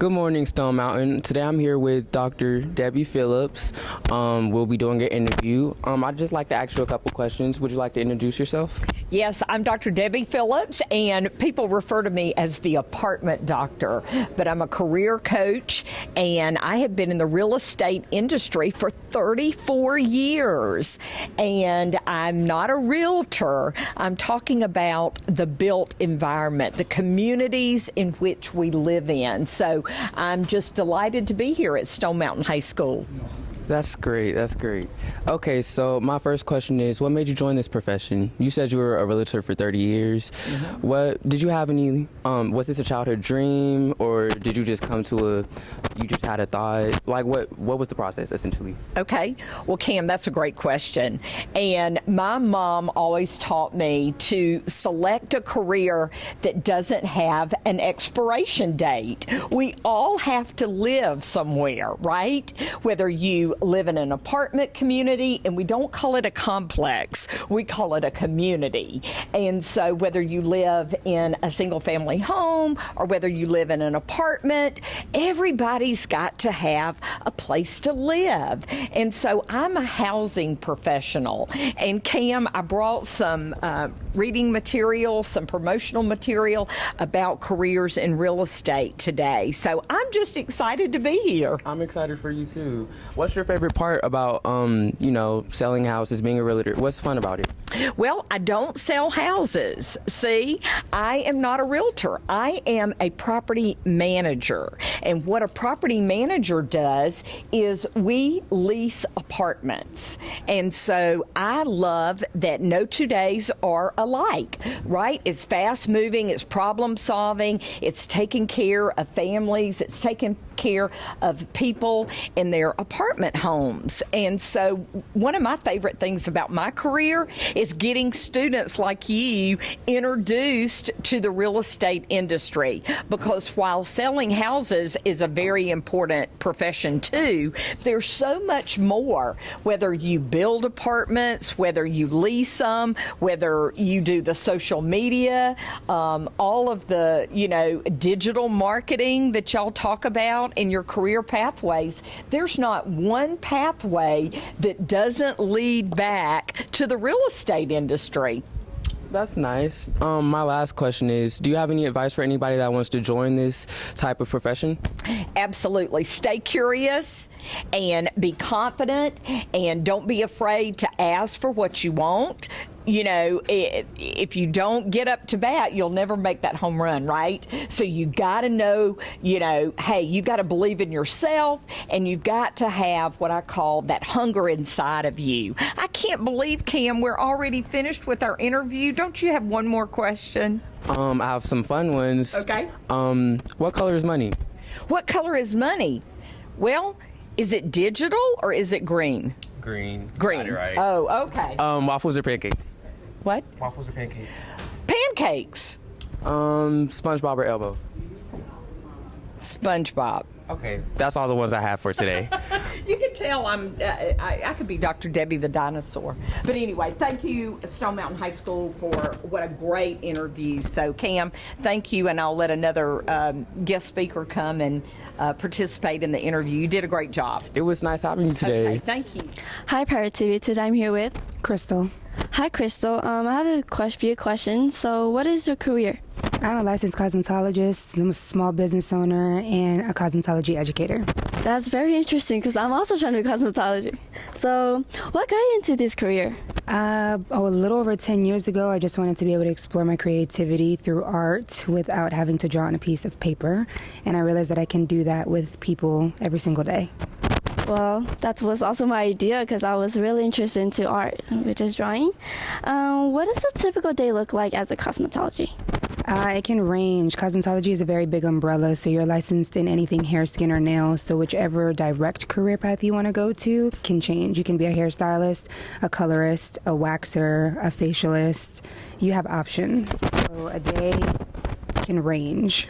Good morning, Stone Mountain. Today I'm here with Dr. Debbie Phillips. We'll be doing an interview. I'd just like to ask you a couple questions. Would you like to introduce yourself? Yes, I'm Dr. Debbie Phillips, and people refer to me as the apartment doctor, but I'm a career coach, and I have been in the real estate industry for 34 years. And I'm not a realtor. I'm talking about the built environment, the communities in which we live in. So I'm just delighted to be here at Stone Mountain High School. That's great. That's great. Okay, so my first question is, what made you join this profession? You said you were a realtor for 30 years. Mm-hmm. What did you have any? Was this a childhood dream, or did you just come to you just had a thought? Like, what was the process essentially? Okay, well, Cam, that's a great question. And my mom always taught me to select a career that doesn't have an expiration date. We all have to live somewhere, right? Whether you live in an apartment community, and we don't call it a complex, we call it a community. And so whether you live in a single family home or whether you live in an apartment, everybody's got to have a place to live. And so I'm a housing professional. And Cam, I brought some reading material, some promotional material about careers in real estate today. So I'm just excited to be here. I'm excited for you too. What's your favorite part about, selling houses, being a realtor? What's fun about it? Well, I don't sell houses. See, I am not a realtor. I am a property manager. And what a property manager does is we lease apartments. And so I love that no 2 days are alike, right? It's fast moving, it's problem solving, it's taking care of families, it's taking care of people in their apartment homes. And so one of my favorite things about my career is getting students like you introduced to the real estate industry, because while selling houses is a very important profession too, there's so much more. Whether you build apartments, whether you lease them, whether you do the social media, all of the digital marketing that y'all talk about in your career pathways, there's not one pathway that doesn't lead back to the real estate industry. That's nice. My last question is, do you have any advice for anybody that wants to join this type of profession? Absolutely. Stay curious and be confident, and don't be afraid to ask for what you want. If you don't get up to bat, you'll never make that home run, right? So you got to know, hey, you got to believe in yourself, and you've got to have what I call that hunger inside of you. I can't believe, Cam, we're already finished with our interview. Don't you have one more question? I have some fun ones. Okay. What color is money? What color is money? Well, is it digital or is it green? Green. Green. Got it right. Oh, okay. Waffles or pancakes? What? Waffles or pancakes? Pancakes. SpongeBob or Elbow? SpongeBob. Okay, that's all the ones I have for today. You can tell I could be Dr. Debbie the dinosaur. But anyway, thank you, Stone Mountain High School, for what a great interview. So, Cam, thank you, and I'll let another guest speaker come and participate in the interview. You did a great job. It was nice having you today. Okay, thank you. Hi, Pirate TV. Today I'm here with Crystal. Hi, Crystal. I have a few questions. So, what is your career? I'm a licensed cosmetologist, I'm a small business owner, and a cosmetology educator. That's very interesting because I'm also trying to do cosmetology. So, what got you into this career? A little over 10 years ago, I just wanted to be able to explore my creativity through art without having to draw on a piece of paper. And I realized that I can do that with people every single day. Well, that was also my idea because I was really interested into art, which is drawing. What does a typical day look like as a cosmetology? It can range. Cosmetology is a very big umbrella, so you're licensed in anything hair, skin, or nails. So whichever direct career path you want to go to can change. You can be a hairstylist, a colorist, a waxer, a facialist. You have options. So a day can range.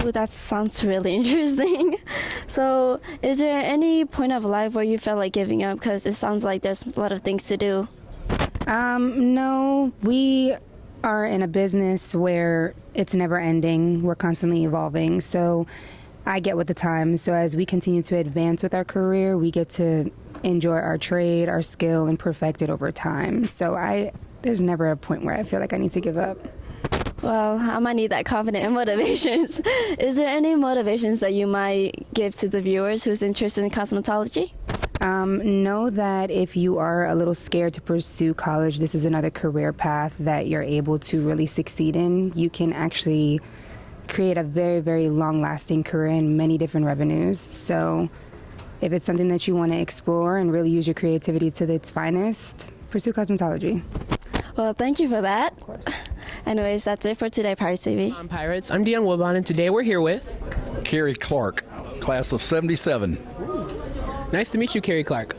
Ooh, that sounds really interesting. So is there any point of life where you felt like giving up? Because it sounds like there's a lot of things to do. No, we are in a business where it's never ending. We're constantly evolving. So I get with the times. So as we continue to advance with our career, we get to enjoy our trade, our skill, and perfect it over time. So there's never a point where I feel like I need to give up. Well, I might need that confident and motivations. Is there any motivations that you might give to the viewers who's interested in cosmetology? Know that if you are a little scared to pursue college, this is another career path that you're able to really succeed in. You can actually create a very, very long-lasting career in many different revenues. So if it's something that you want to explore and really use your creativity to its finest, pursue cosmetology. Well, thank you for that. Of course. Anyways, that's it for today, Pirate TV. I'm Pirates. I'm Dion Woodbine, and today we're here with Carrie Clark, class of 77. Nice to meet you, Carrie Clark.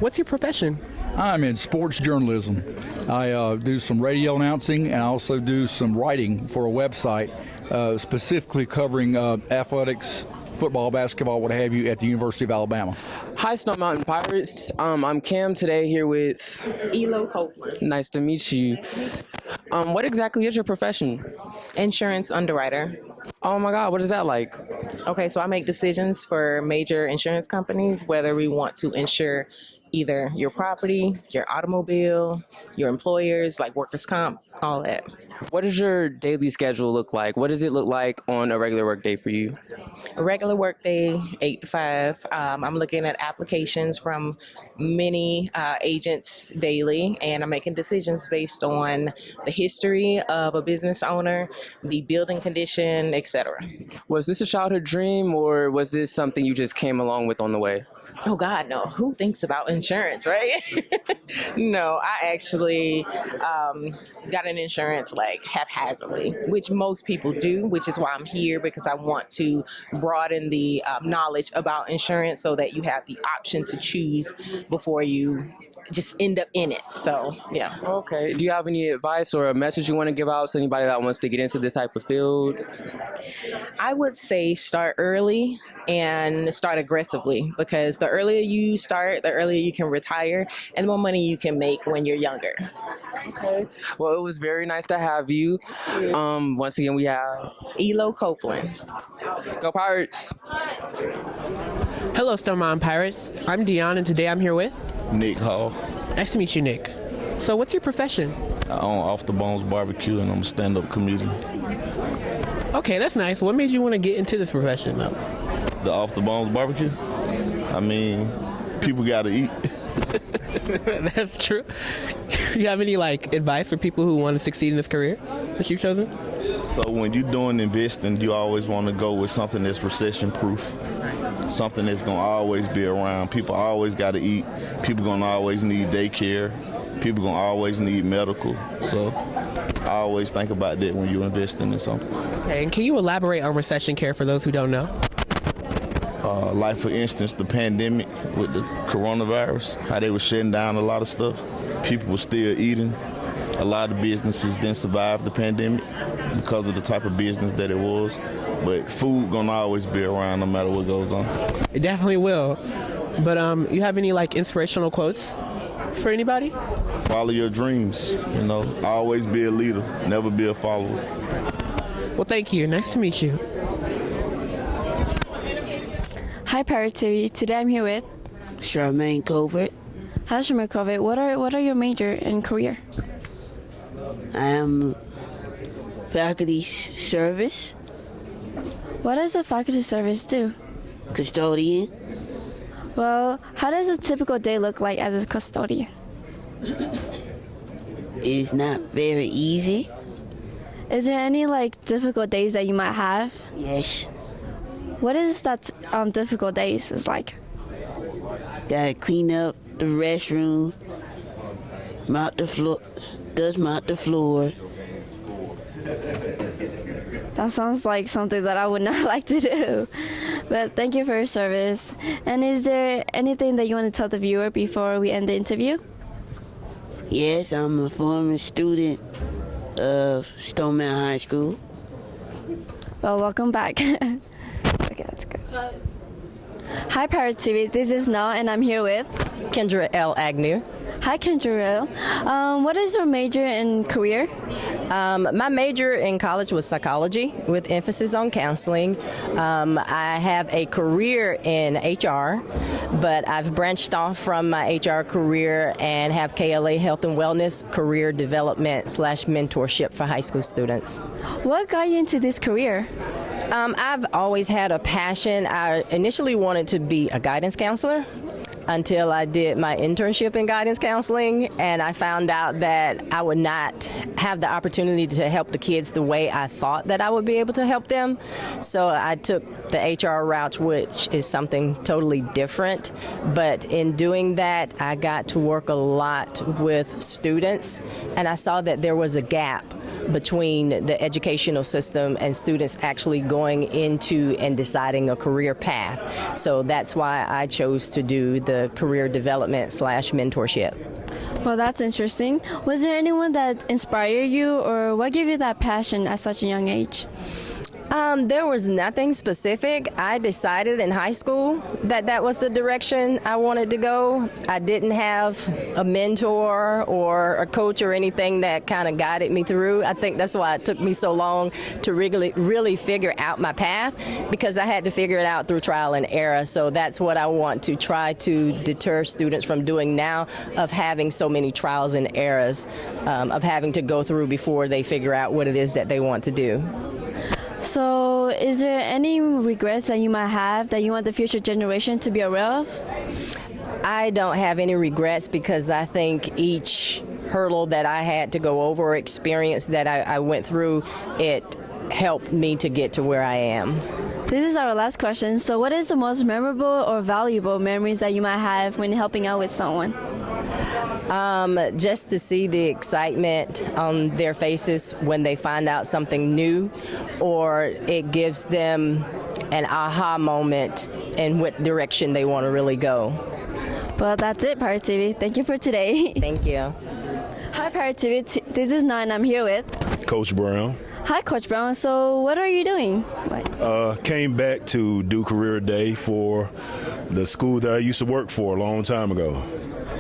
What's your profession? I'm in sports journalism. I do some radio announcing and I also do some writing for a website specifically covering athletics, football, basketball, what have you, at the University of Alabama. Hi, Snow Mountain Pirates. I'm Cam today here with Elo Copeland. Nice to meet you. What exactly is your profession? Insurance underwriter. Oh my God, what is that like? Okay, so I make decisions for major insurance companies, whether we want to insure either your property, your automobile, your employers, like workers' comp, all that. What does your daily schedule look like? What does it look like on a regular work day for you? A regular work day, 8 to 5. I'm looking at applications from many agents daily, and I'm making decisions based on the history of a business owner, the building condition, etc. Was this a childhood dream or was this something you just came along with on the way? Oh God, no. Who thinks about insurance, right? No, I actually got an insurance like haphazardly, which most people do, which is why I'm here, because I want to broaden the knowledge about insurance so that you have the option to choose before you just end up in it. So, yeah. Okay. Do you have any advice or a message you want to give out to anybody that wants to get into this type of field? I would say start early and start aggressively, because the earlier you start, the earlier you can retire and the more money you can make when you're younger. Okay. Well, it was very nice to have you. Once again, we have Elo Copeland. Go Pirates. Hello, Stone Mountain Pirates. I'm Dion, and today I'm here with Nick Hall. Nice to meet you, Nick. So what's your profession? I own Off the Bones Barbecue, and I'm a stand-up comedian. Okay, that's nice. What made you want to get into this profession, though? The Off the Bones Barbecue? I mean, people got to eat. That's true. You have any advice for people who want to succeed in this career that you've chosen? So when you're doing investing, you always want to go with something that's recession-proof, something that's going to always be around. People always got to eat. People going to always need daycare. People going to always need medical. So I always think about that when you're investing in something. Okay, and can you elaborate on recession care for those who don't know? Like, for instance, the pandemic with the coronavirus, how they were shutting down a lot of stuff. People were still eating. A lot of businesses didn't survive the pandemic because of the type of business that it was. But food gonna always be around no matter what goes on. It definitely will. But you have any inspirational quotes for anybody? Follow your dreams, always be a leader, never be a follower. Well, thank you. Nice to meet you. Hi, Pirate TV. Today I'm here with Charmaine Covert. Hi, Sharon Covert. What are your major and career? I am faculty service, What does the faculty service do? custodian. Well, how does a typical day look like as a custodian? It's not very easy. Is there any difficult days that you might have? Yes. What is that difficult days is like? Gotta clean up the restroom, mop the floor, mop the floor. That sounds like something that I would not like to do. But thank you for your service. And is there anything that you want to tell the viewer before we end the interview? Yes, I'm a former student of Stone Mountain High School. Well, welcome back. Okay, that's good. Hi, Pirate TV. This is Noah, and I'm here with Kendra L. Amhyr. Hi, Kendra. What is your major and career? My major in college was psychology with emphasis on counseling. I have a career in HR, but I've branched off from my HR career and have KLA Health and Wellness career development / mentorship for high school students. What got you into this career? I've always had a passion. I initially wanted to be a guidance counselor until I did my internship in guidance counseling, and I found out that I would not have the opportunity to help the kids the way I thought that I would be able to help them. So I took the HR route, which is something totally different. But in doing that, I got to work a lot with students, and I saw that there was a gap between the educational system and students actually going into and deciding a career path. So that's why I chose to do the career development / mentorship. Well, that's interesting. Was there anyone that inspired you, or what gave you that passion at such a young age? There was nothing specific. I decided in high school that that was the direction I wanted to go. I didn't have a mentor or a coach or anything that kind of guided me through. I think that's why it took me so long to really figure out my path, because I had to figure it out through trial and error. So that's what I want to try to deter students from doing now, of having so many trials and errors, of having to go through before they figure out what it is that they want to do. So, is there any regrets that you might have that you want the future generation to be aware of? I don't have any regrets, because I think each hurdle that I had to go over, or experience that I went through, it helped me to get to where I am. This is our last question. So, what is the most memorable or valuable memories that you might have when helping out with someone? Just to see the excitement on their faces when they find out something new, or it gives them an aha moment in what direction they want to really go. Well, that's it, Pirate TV. Thank you for today. Thank you. Hi, Pirate TV. This is Dion, and I'm here with Coach Brown. Hi, Coach Brown. So, what are you doing? Came back to do career day for the school that I used to work for a long time ago.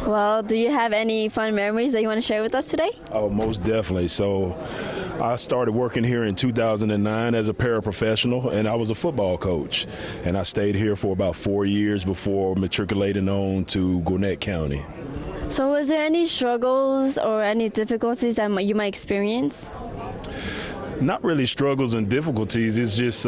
Well, do you have any fun memories that you want to share with us today? Oh, most definitely. So I started working here in 2009 as a paraprofessional, and I was a football coach. And I stayed here for about 4 years before matriculating on to Gwinnett County. So was there any struggles or any difficulties that you might experience? Not really struggles and difficulties. It's just,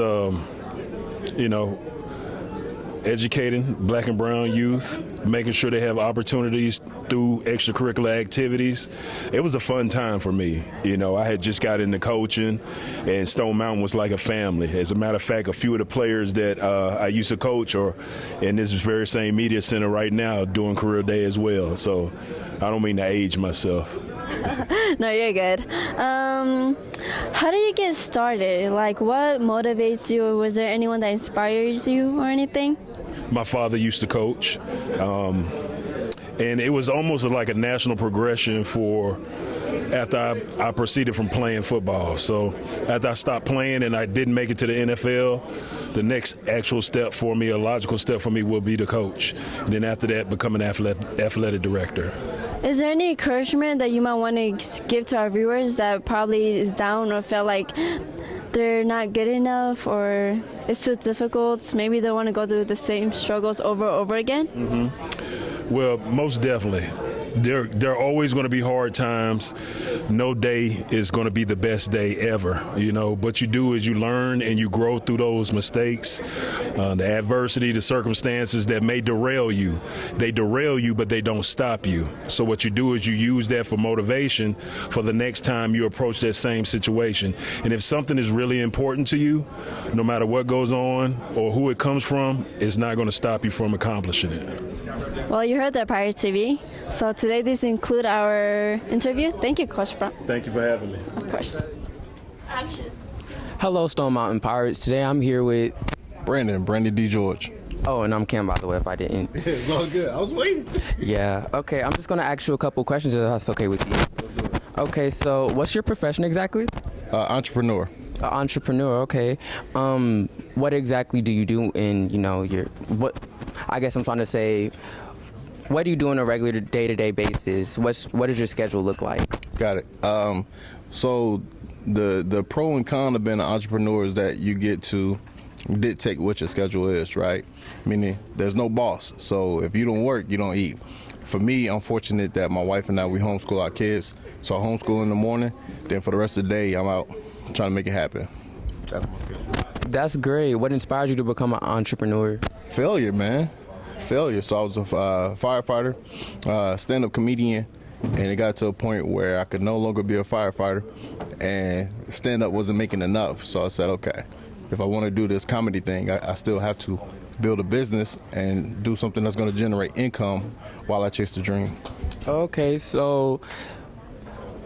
educating black and brown youth, making sure they have opportunities through extracurricular activities. It was a fun time for me. I had just got into coaching, and Stone Mountain was like a family. As a matter of fact, a few of the players that I used to coach are in this very same media center right now doing career day as well. So I don't mean to age myself. No, you're good. How do you get started? Like, what motivates you? Was there anyone that inspires you or anything? My father used to coach, and it was almost like a national progression after I proceeded from playing football. So after I stopped playing and I didn't make it to the NFL, the next actual step for me, a logical step for me, will be to coach. And then after that, become an athletic director. Is there any encouragement that you might want to give to our viewers that probably is down or felt like they're not good enough or it's too difficult? Maybe they want to go through the same struggles over and over again? Mm-hmm. Well, most definitely. There are always going to be hard times. No day is going to be the best day ever, What you do is you learn and you grow through those mistakes, the adversity, the circumstances that may derail you. They derail you, but they don't stop you. So what you do is you use that for motivation for the next time you approach that same situation. And if something is really important to you, no matter what goes on or who it comes from, it's not going to stop you from accomplishing it. Well, you heard that, Pirate TV. So today this include our interview. Thank you, Coach Brown. Thank you for having me. Of course. Action. Hello, Stone Mountain Pirates. Today I'm here with Brandon D. George. Oh, and I'm Kim, by the way, if I didn't. It's all good. I was waiting. Yeah. Okay, I'm just going to ask you a couple questions if that's okay with you. Okay, so what's your profession exactly? Entrepreneur. Entrepreneur, okay. What exactly do you do in, I guess I'm trying to say, what do you do on a regular day-to-day basis? What does your schedule look like? Got it. So the pro and con of being an entrepreneur is that you get to dictate what your schedule is, right? Meaning there's no boss. So if you don't work, you don't eat. For me, I'm fortunate that my wife and I, we homeschool our kids. So I homeschool in the morning, then for the rest of the day, I'm out trying to make it happen. That's my schedule. That's great. What inspired you to become an entrepreneur? Failure, man. Failure. So I was a firefighter, stand-up comedian, and it got to a point where I could no longer be a firefighter, and stand-up wasn't making enough. So I said, okay, if I want to do this comedy thing, I still have to build a business and do something that's going to generate income while I chase the dream. Okay, so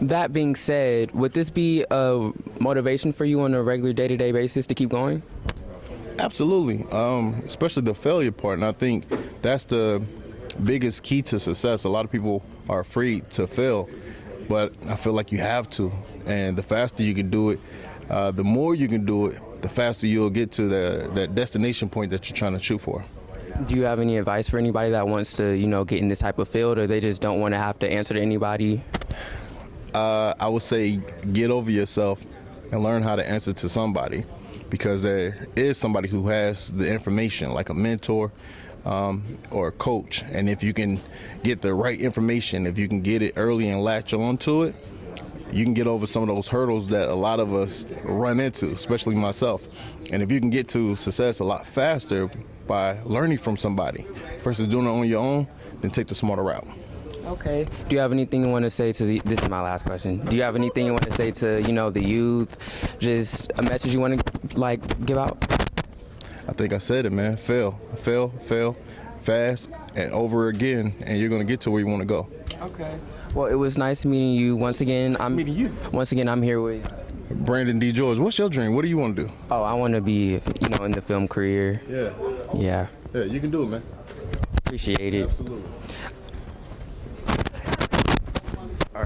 that being said, would this be a motivation for you on a regular day-to-day basis to keep going? Absolutely, especially the failure part, and I think that's the biggest key to success. A lot of people are afraid to fail, but I feel like you have to, and the faster you can do it, the more you can do it, the faster you'll get to that destination point that you're trying to shoot for. Do you have any advice for anybody that wants to, get in this type of field, or they just don't want to have to answer to anybody? I would say get over yourself and learn how to answer to somebody, because there is somebody who has the information, like a mentor or a coach. And if you can get the right information, if you can get it early and latch on to it, you can get over some of those hurdles that a lot of us run into, especially myself. And if you can get to success a lot faster by learning from somebody versus doing it on your own, then take the smarter route. Okay. Do you have anything you want to say to this is my last question. Do you have anything you want to say to, the youth? Just a message you want to, give out? I think I said it, man. Fail, fast, and over again, and you're going to get to where you want to go. Okay. Well, it was nice meeting you. Once again, I'm here with Brandon D. George. What's your dream? What do you want to do? Oh, I want to be, in the film career. Yeah. Yeah. Yeah, you can do it, man. Appreciate it. Absolutely.